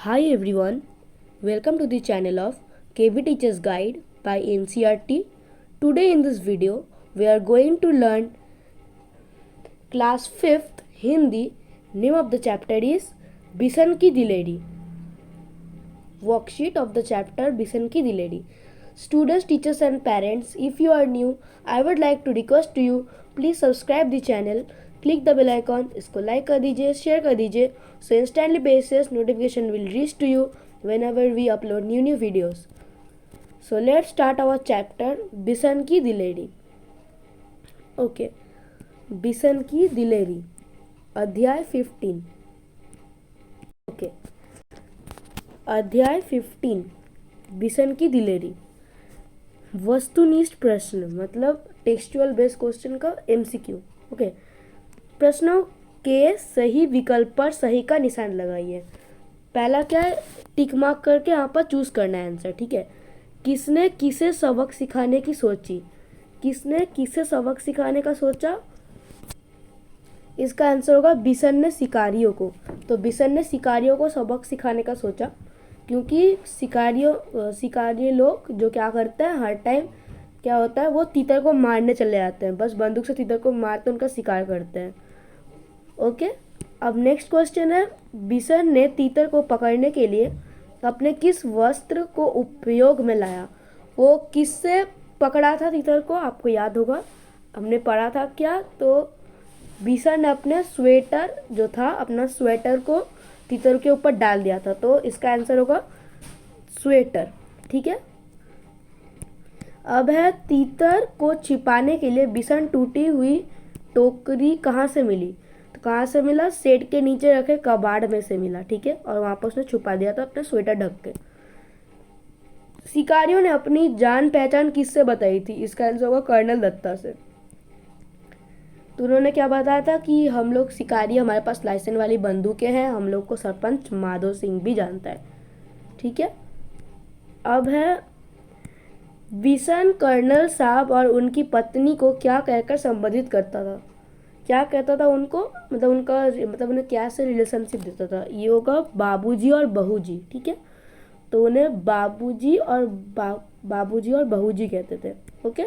Hi everyone, welcome to the channel of KV Teachers Guide by NCRT. Today in this video, we are going to learn class 5th Hindi. Name of the chapter is Bisan Ki Dileri. Worksheet of the chapter Bisan Ki Dileri. Students, teachers and parents, if you are new, I would like to request to you, please subscribe the channel, click the bell icon, इसको like कर दीजिए, share कर दीजिए, so instantly basis notification will reach to you whenever we upload new videos. So let's start our chapter बिसन की दिलेरी. Okay, बिसन की दिलेरी, अध्याय 15. Okay, अध्याय 15 बिसन की दिलेरी. वस्तुनिष्ठ प्रश्न मतलब टेक्सचुअल बेस्ड क्वेश्चन का एमसीक्यू. ओके, प्रश्नों के सही विकल्प पर सही का निशान लगाइए. पहला क्या है, टिक मार्क करके यहाँ पर चूज करना है आंसर. ठीक है, किसने किसे सबक सिखाने की सोची. किसने किसे सबक सिखाने का सोचा, इसका आंसर होगा बिसन ने शिकारियों को. तो बिसन ने शिकारियों को सबक सिखाने का सोचा, क्योंकि शिकारी लोग जो क्या करते हैं, हर टाइम क्या होता है, वो तीतर को मारने चले जाते हैं. बस बंदूक से तीतर को मारते उनका शिकार करते हैं. ओके, अब नेक्स्ट क्वेश्चन है, बिसन ने तीतर को पकड़ने के लिए अपने किस वस्त्र को उपयोग में लाया. वो किससे पकड़ा था तीतर को, आपको याद होगा, हमने पढ़ा था क्या. तो बिसन ने अपने स्वेटर जो था, अपना स्वेटर को तीतर के ऊपर डाल दिया था. तो इसका आंसर होगा स्वेटर. ठीक है, अब है तीतर को छिपाने के लिए बिसन टूटी हुई टोकरी कहाँ से मिली. तो कहाँ से मिला, सेट के नीचे रखे कबाड़ में से मिला. ठीक है, और वहां पर उसने छुपा दिया था अपने स्वेटर ढक के. शिकारियों ने अपनी जान पहचान किससे बताई थी, इसका आंसर होगा कर्नल दत्ता से. तो उन्होंने क्या बताया था कि हम लोग शिकारी, हमारे पास लाइसेंस वाली बंदूकें हैं, हम लोग को सरपंच माधो सिंह भी जानता है. ठीक है, अब है बिसन कर्नल साहब और उनकी पत्नी को क्या कहकर संबोधित करता था. क्या कहता था उनको, मतलब उनका मतलब उन्हें क्या से रिलेशनशिप देता था. ये होगा बाबूजी और बहूजी. ठीक है, तो उन्हें बाबूजी और बाबूजी और बहूजी कहते थे. ओके,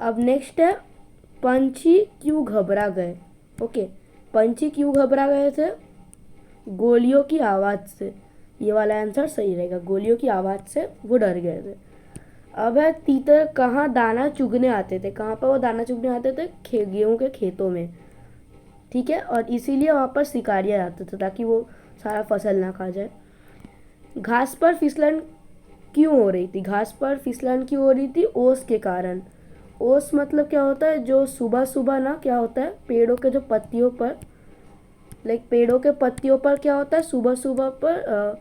अब नेक्स्ट है, पंछी क्यों घबरा गए. ओके, पंछी क्यों घबरा गए थे, गोलियों की आवाज़ से. ये वाला आंसर सही रहेगा, गोलियों की आवाज़ से वो डर गए थे. अब है, तीतर कहाँ दाना चुगने आते थे. कहाँ पर वो दाना चुगने आते थे, गेहूँ के खेतों में. ठीक है, और इसीलिए वहाँ पर शिकारियाँ आते थे ताकि वो सारा फसल ना खा जाए. घास पर फिसलन क्यों हो रही थी. घास पर फिसलन क्यों हो रही थी, ओस के कारण. ओस मतलब क्या होता है, जो सुबह सुबह ना क्या होता है, पेड़ों के जो पत्तियों पर, पेड़ों के पत्तियों पर क्या होता है, सुबह सुबह पर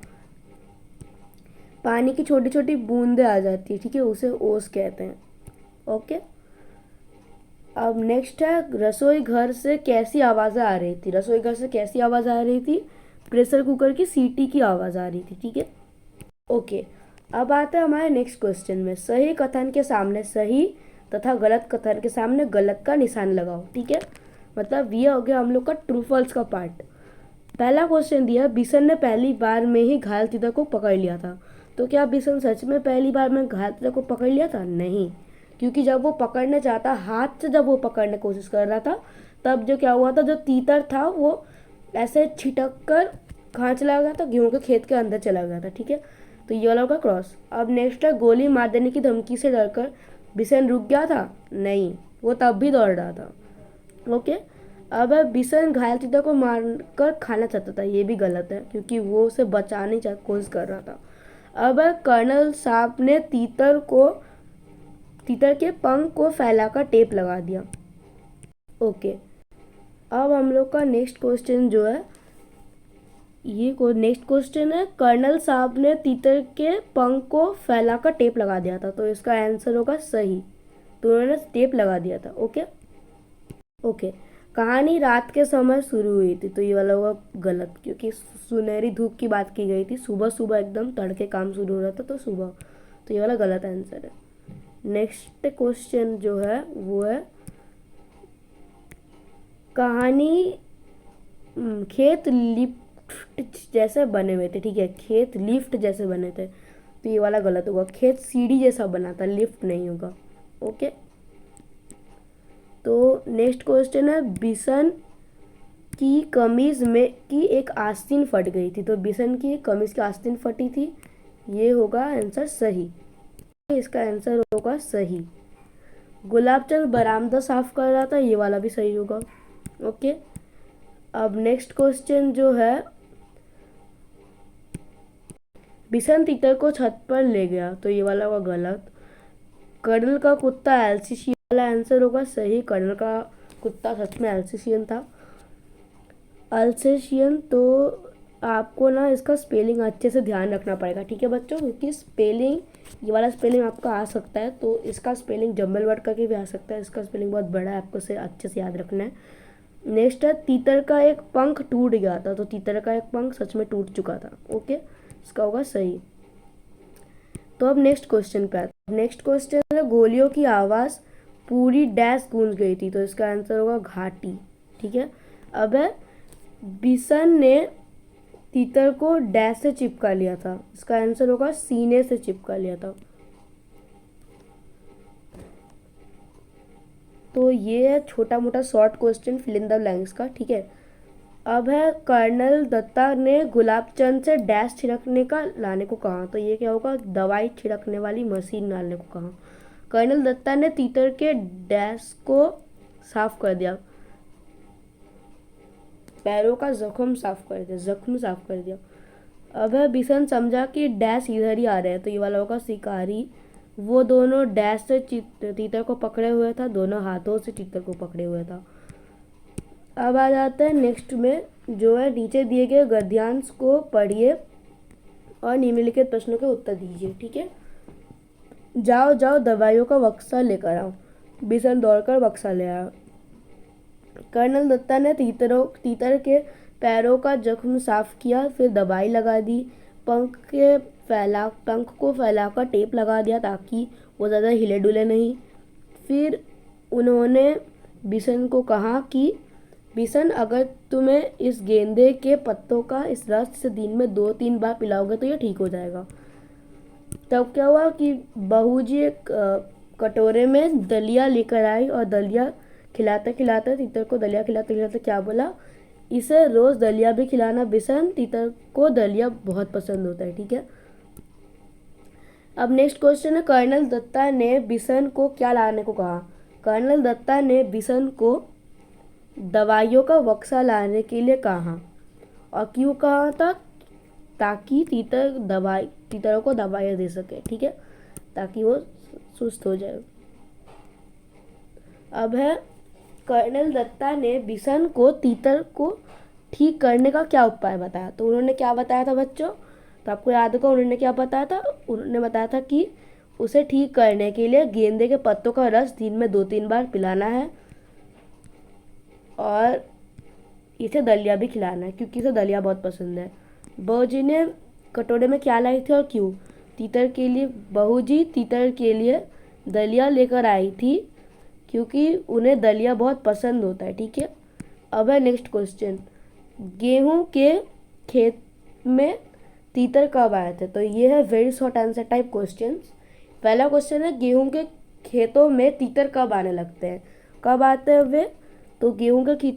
पानी की छोटी छोटी बूंदें आ जाती है. ठीक है, उसे ओस कहते हैं. ओके, अब नेक्स्ट है, रसोई घर से कैसी आवाज़ें आ रही थी. रसोई घर से कैसी आवाज़ आ रही थी, प्रेशर कुकर की सीटी की आवाज़ आ रही थी. ठीक है, ओके, अब आता है हमारे नेक्स्ट क्वेश्चन में, सही कथन के सामने सही तथा गलत कथन के सामने गलत का निशान लगाओ. ठीक है, मतलब ये हो गया हम लोग का ट्रू फॉल्स का पार्ट. पहला क्वेश्चन दिया, बिसन ने पहली बार में ही घायल तीतर को पकड़ लिया था. तो क्या बिसन सच में पहली बार में घायल तीतर को पकड़ लिया था, नहीं. क्योंकि जब वो पकड़ने चाहता, हाथ से जब वो पकड़ने की कोशिश कर रहा था, तब जो क्या हुआ था, जो तीतर था वो ऐसे छिटक कर कहाँ चला गया था, गेहूं के खेत के अंदर चला गया था. ठीक है, तो ये वाला होगा क्रॉस. अब नेक्स्ट है, गोली मार देने की धमकी से डरकर बिसन रुक गया था, नहीं, वो तब भी दौड़ रहा था. ओके, अब बिसन घायल तीतर को मारकर खाना चाहता था, ये भी गलत है क्योंकि वो उसे बचाने की कोशिश कर रहा था. अब कर्नल साहब ने तीतर के पंख को फैलाकर टेप लगा दिया. ओके, अब हम लोग का नेक्स्ट क्वेश्चन जो है, ये नेक्स्ट क्वेश्चन है, कर्नल साहब ने तीतर के पंख को फैलाकर टेप लगा दिया था. तो इसका आंसर होगा सही, तो उन्होंने टेप लगा दिया था. ओके, ओके, कहानी रात के समय शुरू हुई थी. तो ये वाला होगा गलत, क्योंकि सुनहरी धूप की बात की गई थी, सुबह सुबह एकदम तड़के काम शुरू हो रहा था, तो सुबह. तो ये वाला गलत आंसर है. नेक्स्ट क्वेश्चन जो है वो है, कहानी खेत लिप जैसे बने हुए थे, ठीक है। खेत लिफ्ट जैसे बने थे, तो ये वाला गलत होगा। खेत सीढ़ी जैसा बना था, लिफ्ट नहीं होगा। ओके, तो नेक्स्ट क्वेश्चन है, बिशन की कमीज में की एक आस्तीन फट गई थी। तो बिशन की कमीज की आस्तीन फटी थी, ये होगा आंसर सही। इसका आंसर होगा सही। गुलाबचंद बरामदा साफ कर रहा था, ये वाला भी सही होगा। ओके, अब नेक्स्ट क्वेश्चन जो है, बिशन तीतर को छत पर ले गया, तो ये वाला होगा गलत। कर्नल का कुत्ता एल्सेशियन वाला आंसर होगा सही। कर्नल का कुत्ता सच में एल्सेशियन था। अल्सेशियन, तो आपको ना इसका स्पेलिंग अच्छे से ध्यान रखना पड़ेगा, ठीक है बच्चों, क्योंकि स्पेलिंग, ये वाला स्पेलिंग आपका आ सकता है, तो इसका स्पेलिंग जम्बल वर्ड करके भी आ सकता है। इसका स्पेलिंग बहुत बड़ा है, आपको से अच्छे से याद रखना है। नेक्स्ट है, तीतर का एक पंख टूट गया था। तो तीतर का एक पंख सच में टूट चुका था। ओके, इसका होगा सही। तो अब नेक्स्ट क्वेश्चन पे आते हैं। नेक्स्ट क्वेश्चन है, गोलियों की आवाज़ पूरी डैश गूंज गई थी। तो इसका आंसर होगा घाटी, ठीक है। अब है, बिशन ने तीतर को डैश से चिपका लिया था। इसका आंसर होगा सीने से चिपका लिया था। तो ये है छोटा मोटा short question fill in the blanks का, ठीक है। अब है, कर्नल दत्ता ने गुलाबचंद से डैश छिड़कने का लाने को कहा। तो ये क्या होगा, दवाई छिड़कने वाली मशीन लाने को कहा। कर्नल दत्ता ने तीतर के डैश को साफ कर दिया, पैरों का जख्म साफ कर दिया, जख्म साफ कर दिया। अब है, बिशन समझा कि डैश इधर ही आ रहे हैं। तो ये वाला होगा शिकारी। वो दोनों डैश से तीतर को पकड़े हुए था, दोनों हाथों से तीतर को पकड़े हुए था। अब आ जाते हैं नेक्स्ट में, जो है, नीचे दिए गए गद्यांश को पढ़िए और निम्नलिखित प्रश्नों के उत्तर दीजिए, ठीक है। जाओ जाओ दवाइयों का बक्सा लेकर आओ। बिशन दौड़कर बक्सा ले आया। कर्नल दत्ता ने तीतर के पैरों का जख्म साफ किया, फिर दवाई लगा दी। पंख को फैलाकर टेप लगा दिया ताकि वो ज़्यादा हिले डुले नहीं। फिर उन्होंने बिशन को कहा कि बिशन, अगर तुम्हें इस गेंदे के पत्तों का इस रस से दिन में 2-3 बार पिलाओगे तो ये ठीक हो जाएगा। तब क्या हुआ कि बहू जी एक कटोरे में दलिया लेकर आई और दलिया खिलाते खिलाते तीतर को दलिया खिलाते खिलाते क्या बोला, इसे रोज़ दलिया भी खिलाना बिशन, तीतर को दलिया बहुत पसंद होता है, ठीक है। अब नेक्स्ट क्वेश्चन है, कर्नल दत्ता ने बिशन को क्या लाने को कहा। कर्नल दत्ता ने बिशन को दवाइयों का बक्सा लाने के लिए कहा। और क्यों कहा था, ताकि तीतरों को दवाइयाँ दे सके, ठीक है, ताकि वो सुस्त हो जाए। अब है, कर्नल दत्ता ने बिशन को तीतर को ठीक करने का क्या उपाय बताया। तो उन्होंने क्या बताया था बच्चों, तो आपको याद होगा उन्होंने क्या बताया था। उन्होंने बताया था कि उसे ठीक करने के लिए गेंदे के पत्तों का रस दिन में 2-3 बार पिलाना है और इसे दलिया भी खिलाना है, क्योंकि इसे दलिया बहुत पसंद है। बहू जी ने कटोरे में क्या लाई थी और क्यों, तीतर के लिए। बहू जी तीतर के लिए दलिया लेकर आई थी क्योंकि उन्हें दलिया बहुत पसंद होता है, ठीक है। अब है नेक्स्ट क्वेश्चन, गेहूं के खेत में तीतर कब आए थे। तो ये है very short answer type question. पहला क्वेश्चन है, गेहूं के खेतों में तीतर कब आने लगते हैं, कब आते हैं वे। तो गेहूं के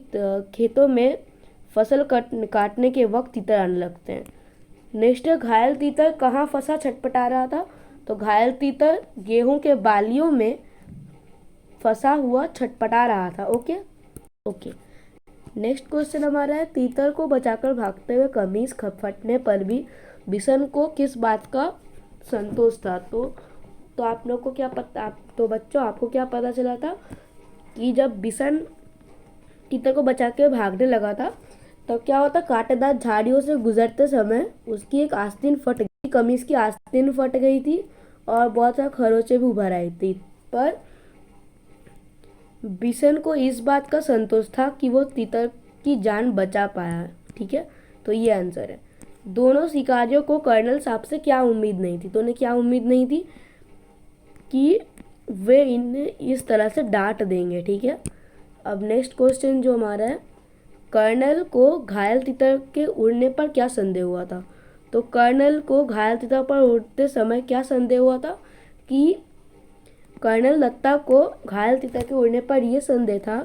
खेतों में फसल काटने के वक्त तीतर आने लगते हैं। नेक्स्ट है, घायल तीतर कहाँ फंसा छटपटा रहा था। तो घायल तीतर गेहूं के बालियों में फंसा हुआ छटपटा रहा था। ओके। नेक्स्ट क्वेश्चन हमारा है, तीतर को बचाकर भागते हुए कमीज फटने पर भी बिशन को किस बात का संतोष था। तो आप लोग को क्या पता, तो बच्चों आपको क्या पता चला था कि जब बिशन तीतर को बचा के भागने लगा था तो क्या होता, कांटेदार झाड़ियों से गुजरते समय उसकी एक आस्तीन फट गई, कमीज की आस्तीन फट गई थी और बहुत सारे खरोंचे भी उभर आई थी। पर बिशन को इस बात का संतोष था कि वो तीतर की जान बचा पाया, ठीक है। तो ये आंसर है। दोनों शिकारियों को कर्नल साहब से क्या उम्मीद नहीं थी। तो उन्हें क्या उम्मीद नहीं थी कि वे इन्हें इस तरह से डांट देंगे, ठीक है। अब नेक्स्ट क्वेश्चन जो हमारा है, कर्नल को घायल तितर के उड़ने पर क्या संदेह हुआ था? तो कर्नल को घायल तितर पर उड़ते समय क्या संदेह हुआ था कि कर्नल दत्ता को घायल तितर के उड़ने पर यह संदेह था।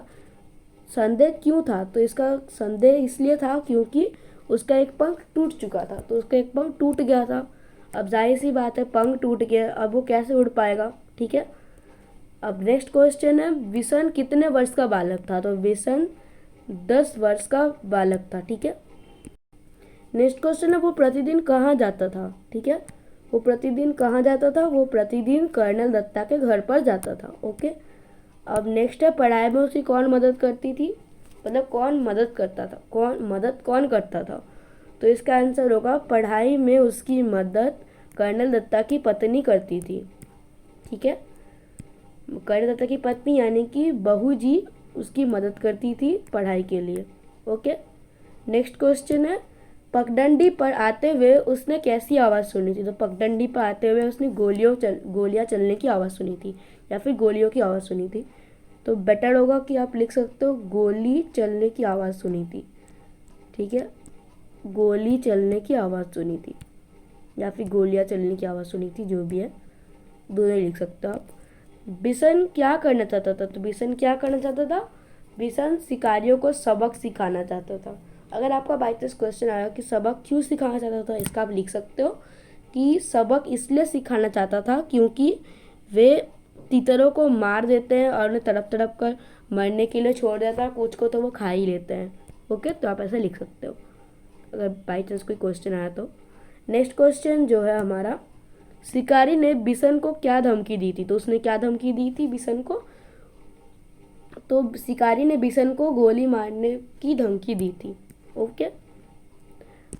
संदेह क्यों था? तो इसका संदेह इसलिए था क्योंकि उसका एक पंख टूट चुका था। तो उसका एक पंख टूट गया था। अब जाहिर सी बात है, पंख टूट गया, अब वो कैसे उड़ पाएगा? ठीक है। अब नेक्स्ट क्वेश्चन है, विशन कितने वर्ष का बालक था? तो विशन 10 वर्ष का बालक था। ठीक है। नेक्स्ट क्वेश्चन है, वो प्रतिदिन कहाँ जाता था? ठीक है, वो प्रतिदिन कहाँ जाता था? वो प्रतिदिन कर्नल दत्ता के घर पर जाता था। ओके। अब नेक्स्ट है, पढ़ाई में उसकी कौन मदद करती थी? मतलब कौन मदद करता था, कौन करता था? तो इसका आंसर होगा, पढ़ाई में उसकी मदद कर्नल दत्ता की पत्नी करती थी। ठीक है, कर्नल दत्ता की पत्नी यानी कि बहू जी उसकी मदद करती थी पढ़ाई के लिए। ओके। नेक्स्ट क्वेश्चन है, पगडंडी पर आते हुए उसने कैसी आवाज़ सुनी थी? तो पगडंडी पर आते हुए उसने गोलियां चलने की आवाज़ सुनी थी या फिर गोलियों की आवाज़ सुनी थी। तो बेटर होगा कि आप लिख सकते हो गोली चलने की आवाज़ सुनी थी। ठीक है, गोली चलने की आवाज़ सुनी थी या फिर गोलियां चलने की आवाज़ सुनी थी, जो भी है, दोनों लिख सकते हो आप। बिशन क्या करना चाहता था? तो बिशन क्या करना चाहता था? बिशन शिकारियों को सबक सिखाना चाहता था। अगर आपका बाई चांस क्वेश्चन आया कि सबक क्यों सिखाना चाहता था, इसका आप लिख सकते हो कि सबक इसलिए सिखाना चाहता था क्योंकि वे तीतरों को मार देते हैं और उन्हें तड़प तड़प कर मरने के लिए छोड़ देता है, कुछ को तो वो खा ही लेते हैं। ओके, तो आप ऐसे लिख सकते हो अगर बाई चांस कोई क्वेश्चन आया तो। नेक्स्ट क्वेश्चन जो है हमारा, शिकारी ने बिशन को क्या धमकी दी थी? तो उसने क्या धमकी दी थी बिशन को? तो शिकारी ने बिशन को गोली मारने की धमकी दी थी। ओके।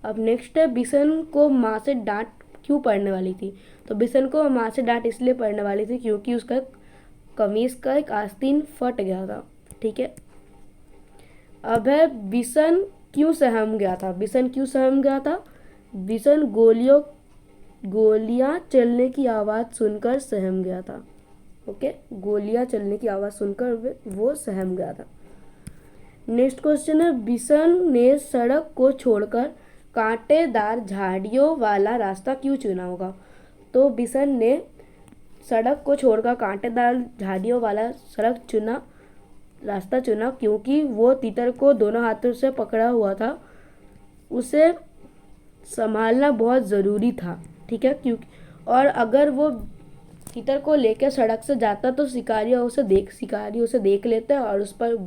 अब नेक्स्ट है, बिशन को माँ से डांट क्यों पड़ने वाली थी? तो बिशन को माँ से डांट इसलिए पड़ने वाली थी क्योंकि उसका कमीज का एक आस्तीन फट गया था। ठीक है। अब है, बिशन क्यों सहम गया था? बिशन क्यों सहम गया था? बिशन गोलियां चलने की आवाज़ सुनकर सहम गया था। ओके, गोलियां चलने की आवाज़ सुनकर वो सहम गया था। नेक्स्ट क्वेश्चन है, बिशन ने सड़क को छोड़कर कांटेदार झाड़ियों वाला रास्ता क्यों चुना होगा? तो बिशन ने सड़क को छोड़कर कांटेदार झाड़ियों वाला रास्ता चुना क्योंकि वो तीतर को दोनों हाथों से पकड़ा हुआ था, उसे संभालना बहुत ज़रूरी था। ठीक है, क्योंकि और अगर वो तीतर को लेकर सड़क से जाता तो शिकारी उसे देख लेते और उस पर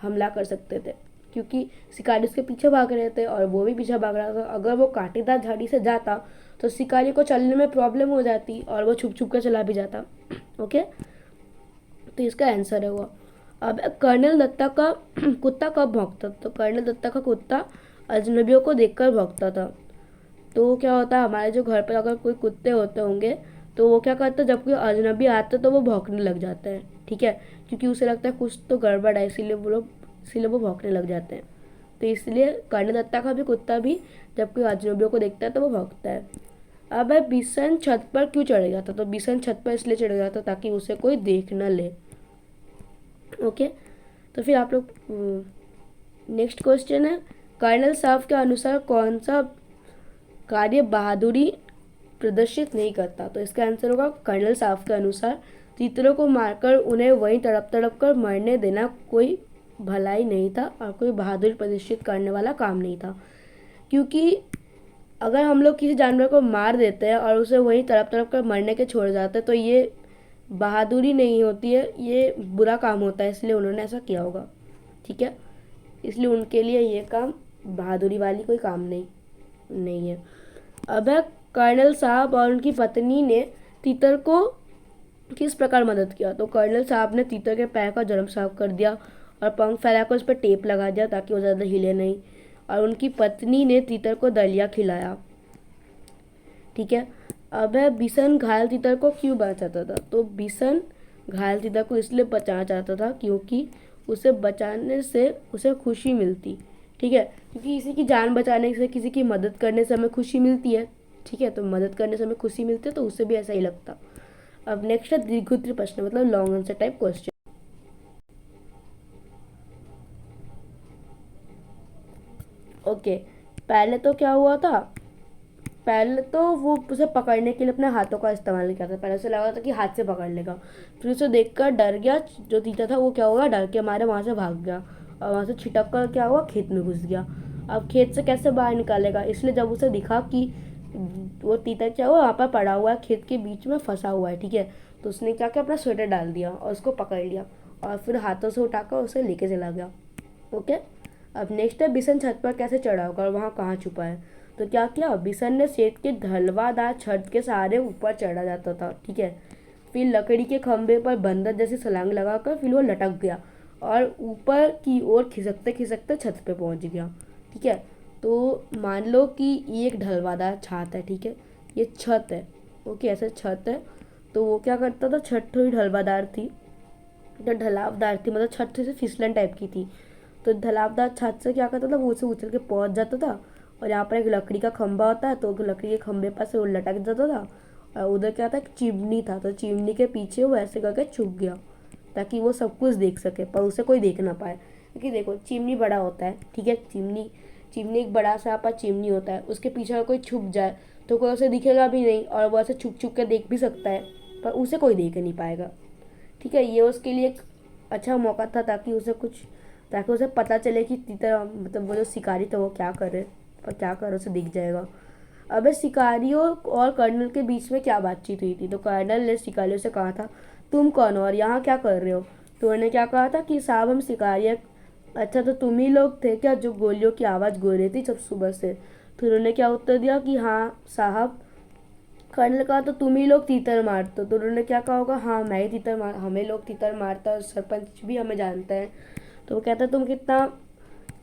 हमला कर सकते थे, क्योंकि शिकारी उसके पीछे भाग रहे थे और वो भी पीछे भाग रहा था। अगर वो कांटेदार झाड़ी से जाता तो शिकारी को चलने में प्रॉब्लम हो जाती और वो छुप छुप कर चला भी जाता। ओके, तो इसका आंसर है वो। अब कर्नल दत्ता का कुत्ता कब भौंकता? तो कर्नल दत्ता का कुत्ता अजनबियों को देखकर भौंकता था। तो क्या होता है, हमारे जो घर पर अगर कोई कुत्ते होते होंगे तो वो क्या करते हैं, जब कोई अजनबी आता है तो वो भौंकने लग जाते हैं। ठीक है, क्योंकि उसे लगता है कुछ तो गड़बड़ है, इसीलिए वो भौंकने लग जाते हैं। तो इसलिए कर्नल दत्ता का भी कुत्ता भी जब कोई अजनबियों को देखता है तो वो भौंकता है। अब है, बिशन छत पर क्यों चढ़ गया था? तो बिशन छत पर इसलिए चढ़ गया था ताकि उसे कोई देख न ले। ओके, तो फिर आप लोग नेक्स्ट क्वेश्चन है, कर्नल साहब के अनुसार कौन सा कार्य बहादुरी प्रदर्शित नहीं करता? तो इसका आंसर होगा, कर्नल साहब के अनुसार तीतरों को मारकर उन्हें वहीं तड़प तड़प कर मरने देना कोई भलाई नहीं था और कोई बहादुरी प्रदर्शित करने वाला काम नहीं था। क्योंकि अगर हम लोग किसी जानवर को मार देते हैं और उसे वहीं तड़प तड़प कर मरने के छोड़ जाते हैं तो ये बहादुरी नहीं होती है, ये बुरा काम होता है, इसलिए उन्होंने ऐसा किया होगा। ठीक है, इसलिए उनके लिए ये काम बहादुरी वाली कोई काम नहीं है। अब है, कर्नल साहब और उनकी पत्नी ने तीतर को किस प्रकार मदद किया? तो कर्नल साहब ने तीतर के पैर का जरम साफ कर दिया और पंख फैलाकर उस पर टेप लगा दिया ताकि वो ज़्यादा हिले नहीं, और उनकी पत्नी ने तीतर को दलिया खिलाया। ठीक है। अब है, बिशन घायल तीतर को क्यों बचाता था? तो बिशन घायल तीतर को इसलिए बचाना चाहता था क्योंकि उसे बचाने से उसे खुशी मिलती। ठीक है, क्योंकि किसी की जान बचाने से, किसी की मदद करने से हमें खुशी मिलती है। ठीक है, तो मदद करने से हमें खुशी मिलती है, तो उससे भी ऐसा ही लगता। अब नेक्स्ट है दीर्घोत्तरीय प्रश्न, मतलब long answer type question. Okay, पहले तो क्या हुआ था, पहले तो वो उसे पकड़ने के लिए अपने हाथों का इस्तेमाल किया था। पहले उसे लगा था कि हाथ से पकड़ लेगा, फिर उसे देखकर डर गया जो तीता था, वो क्या हुआ, डर के मारे वहाँ से भाग गया और वहाँ से छिटक कर क्या हुआ, खेत में घुस गया। अब खेत से कैसे बाहर निकालेगा, इसलिए जब उसे दिखा कि वो तीता क्या हुआ वहाँ पर पड़ा हुआ है, खेत के बीच में फंसा हुआ है, ठीक है, तो उसने क्या किया, अपना स्वेटर डाल दिया और उसको पकड़ लिया और फिर हाथों से उठाकर उसे लेके चला गया। ओके, अब नेक्स्ट है बिशन छत पर कैसे चढ़ा होगा और वहाँ कहाँ छुपा है। तो क्या किया, बिशन ने शेत के ढलवादार छत के सहारे ऊपर चढ़ा जाता था, ठीक है, फिर लकड़ी के खंभे पर बंदर जैसी छलांग लगाकर फिर वो लटक गया और ऊपर की ओर खिसकते खिसकते छत पे पहुंच गया, ठीक है। तो मान लो कि ये एक ढलवादार छत है, ठीक है, ये छत है, ओके, ऐसे छत है। तो वो क्या करता था, छत थोड़ी ढलवादार थी, तो ढलावदार थी, मतलब छत से फिसलन टाइप की थी। तो ढलावदार छत से क्या करता था, वो उसे उछल के पहुंच जाता था और यहाँ पर एक लकड़ी का खंभा होता है, तो लकड़ी के खंभे पर से वो लटक जाता था और उधर क्या था, एक चिमनी था, तो चिमनी के पीछे वो ऐसे करके छुप गया ताकि वो सब कुछ देख सके पर उसे कोई देख ना पाए। क्योंकि देखो चिमनी बड़ा होता है, ठीक है, चिमनी चिमनी एक बड़ा सा आपका चिमनी होता है, उसके पीछे अगर कोई छुप जाए तो कोई उसे दिखेगा भी नहीं और वो ऐसे छुप छुप के देख भी सकता है पर उसे कोई देख नहीं पाएगा, ठीक है। ये उसके लिए एक अच्छा मौका था ताकि उसे पता चले कि तीतर मतलब वो जो शिकारी था वो क्या करे और क्या करे उसे दिख जाएगा। अबे शिकारियों और कर्नल के बीच में क्या बातचीत हुई थी, तो कर्नल ने शिकारियों से कहा था तुम कौन हो और यहाँ क्या कर रहे हो। तो उन्होंने क्या कहा था कि साहब हम शिकारी हैं। अच्छा, तो तुम ही लोग थे क्या जो गोलियों की आवाज़ गो रही थी जब सुबह से। तो उन्होंने क्या उत्तर दिया कि हाँ साहब। कर्नल कहा तो तुम ही लोग तीतर मारते हो। तो उन्होंने क्या कहा होगा, हाँ मैं ही तीतर मार, हमें लोग तीतर मारता है, सरपंच भी हमें जानता है। तो वो कहता तुम कितना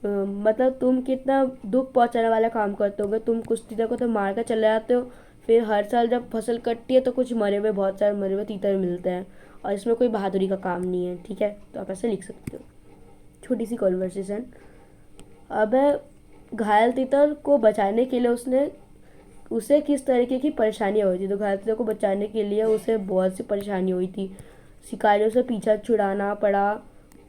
मतलब तुम कितना दुख पहुंचाने वाला काम करते होगे, तुम कुछ तीतर को तो मार कर चले जाते हो, फिर हर साल जब फसल कटती है तो कुछ मरे हुए, बहुत सारे मरे हुए तीतर मिलते हैं और इसमें कोई बहादुरी का काम नहीं है, ठीक है। तो आप ऐसे लिख सकते हो, छोटी सी कॉन्वर्सेशन। अब घायल तीतर को बचाने के लिए उसे किस तरीके की परेशानियाँ हुई थी। तो घायल तीतर को बचाने के लिए उसे बहुत सी परेशानी हुई थी। शिकारियों से पीछा छुड़ाना पड़ा,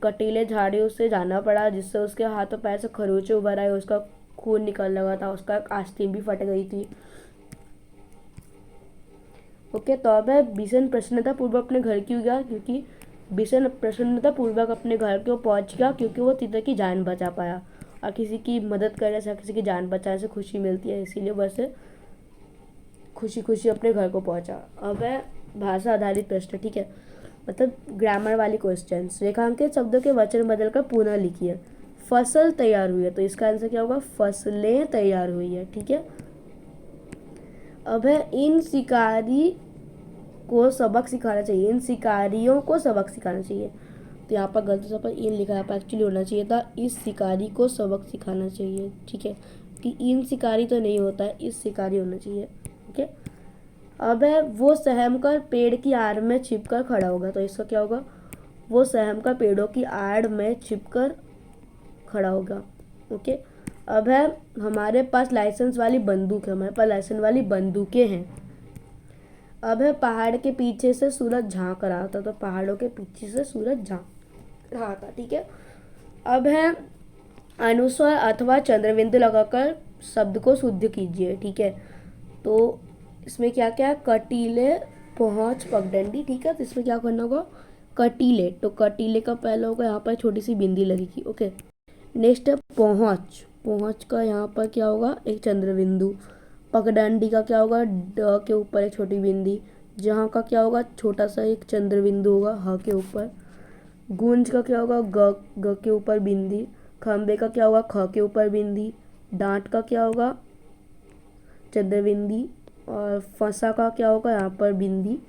कटीले झाड़ियों से जाना पड़ा जिससे उसके हाथों पैर से खरोचे उभर आए, उसका खून निकल लगा था, उसका आस्तीन भी फट गई थी। ओके, तो अब बिशन प्रसन्नतापूर्वक अपने घर क्यों गया, क्योंकि बिशन प्रसन्नतापूर्वक अपने घर क्यों पहुंच गया, क्योंकि वो तीतर की जान बचा पाया और किसी की मदद करने से, किसी की जान बचाने से खुशी मिलती है, इसीलिए वैसे खुशी खुशी अपने घर को पहुंचा। अब है भाषा आधारित प्रश्न, ठीक है, मतलब ग्रामर वाली क्वेश्चन। रेखांकित शब्दों के वचन बदलकर पुनः लिखिए। फसल तैयार हुई है, तो इसका आंसर क्या होगा, फसलें तैयार हुई है, ठीक है। अब है इन शिकारी को सबक सिखाना चाहिए, इन शिकारियों को सबक सिखाना चाहिए। तो यहाँ पर गलती से पर इन लिखा है, पर एक्चुअली होना चाहिए था इस शिकारी को सबक सिखाना चाहिए, ठीक है, कि इन शिकारी तो नहीं होता है, इस शिकारी होना चाहिए, ओके। अब है वो सहम कर पेड़ की आड़ में छिप कर खड़ा होगा, तो इसका क्या होगा, वो सहम कर पेड़ों की आड़ में छिप कर खड़ा होगा, ओके। अब है हमारे पास लाइसेंस वाली बंदूक है, हमारे पास लाइसेंस वाली बंदूकें हैं। अब है पहाड़ के पीछे से सूरज झांक रहा था, तो पहाड़ों के पीछे से सूरज झांक रहा था, ठीक है। अब है अनुस्वर अथवा चंद्रबिंदु लगाकर शब्द को शुद्ध कीजिए, ठीक है। तो इसमें क्या क्या है, कटीले पहुँच पगडंडी, ठीक है, तो इसमें क्या करना होगा, कटीले, तो कटीले का पहला होगा यहाँ पर छोटी सी बिंदी लगेगी, ओके। नेक्स्ट है पहुँच, पहुँच का यहाँ पर क्या होगा, एक चंद्रबिंदु। पगडंडी का क्या होगा, ड के ऊपर एक छोटी बिंदी, जहाँ का क्या होगा, छोटा सा एक चंद्रबिंदु होगा ह के ऊपर। गूंज का क्या होगा, ग के ऊपर बिंदी। खंबे का क्या होगा, ख के ऊपर बिंदी। डांट का क्या होगा, चंद्रबिंदी। और फंसा का क्या होगा, यहाँ पर बिंदी।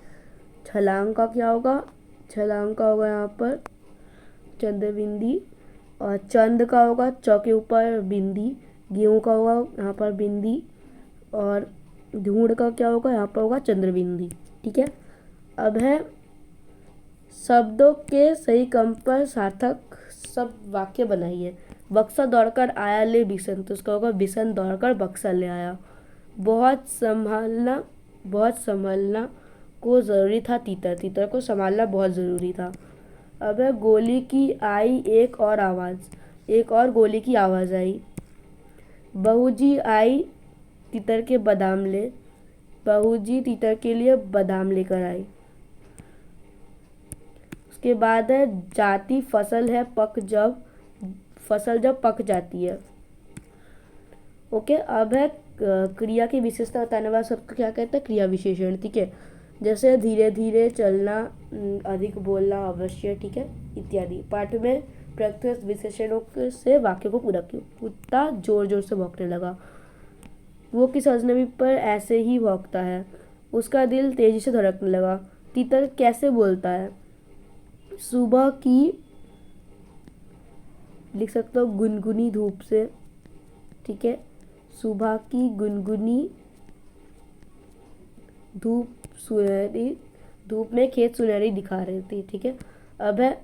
छलांग का क्या होगा, छलांग का होगा यहाँ पर चंद्रबिंदी। और चंद का होगा च के ऊपर बिंदी। गेहूँ का होगा यहाँ पर बिंदी। और ढूंढ का क्या होगा, यहाँ पर होगा चंद्रबिंदी, ठीक है। अब है शब्दों के सही क्रम पर सार्थक सब वाक्य बनाइए। बक्सा दौड़कर आया ले बिशन, तो उसका होगा बिशन दौड़कर बक्सा ले आया। बहुत संभलना को ज़रूरी था तीतर, तीतर को संभालना बहुत ज़रूरी था। अब है गोली की आई एक और आवाज़, एक और गोली की आवाज़ आई। बहूजी आई तीतर के बादाम ले, बहूजी तीतर के लिए बादाम लेकर आई। उसके बाद है जाती फसल है पक जब, फसल जब पक जाती है। ओके, अब है क्रिया की विशेषता बताने वाला शब्द को क्या कहते हैं? क्रिया विशेषण। ठीक है, जैसे धीरे धीरे चलना, अधिक बोलना अवश्य, ठीक है, इत्यादि। पाठ में प्रयुक्त विशेषणों से वाक्य को पूरा किया। कुत्ता जोर जोर से भौंकने लगा। वो किस अजनबी पर ऐसे ही भौंकता है? उसका दिल तेजी से धड़कने लगा। तीतर कैसे बोलता है? सुबह की, लिख सकते हो गुनगुनी धूप से, ठीक है, सुबह की गुनगुनी धूप सुनहरी, धूप में खेत सुनहरी दिखा रही थी। ठीक है, अब है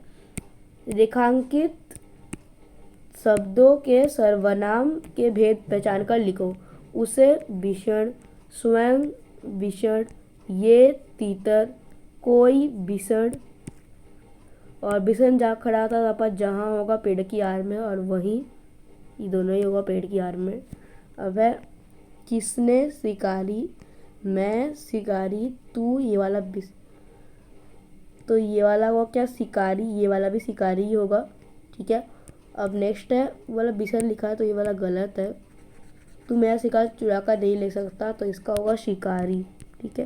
रेखांकित शब्दों के सर्वनाम के भेद पहचान कर लिखो। उसे भीषण, स्वयं भीषण, ये तीतर, कोई भीषण, और भीषण जा खड़ा था पर जहाँ होगा पेड़ की आड़ में, और वहीं ये दोनों ही होगा पेड़ की आड़ में। अब है किसने शिकारी, मैं शिकारी, तू, ये वाला तो ये वाला वो क्या शिकारी, ये वाला भी शिकारी ही होगा। ठीक है, अब नेक्स्ट है वो वाला बिशन लिखा है तो ये वाला गलत है। तू मेरा शिकार चुरा कर नहीं ले सकता, तो इसका होगा शिकारी। ठीक है,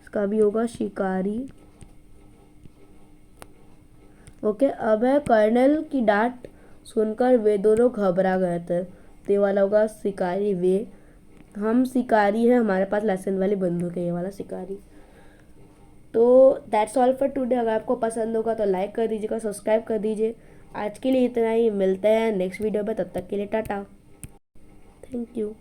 इसका भी होगा शिकारी। ओके, अब है कर्नल की डांट सुनकर वे दोनों घबरा गए थे, तो ये वाला होगा शिकारी वे। हम शिकारी हैं, हमारे पास लाइसेंस वाली बंदूक है, ये वाला शिकारी। तो दैट्स ऑल फॉर टुडे। अगर आपको पसंद होगा तो लाइक कर दीजिएगा, सब्सक्राइब कर दीजिए। आज के लिए इतना ही, मिलते हैं नेक्स्ट वीडियो में, तब तक के लिए टाटा, थैंक यू।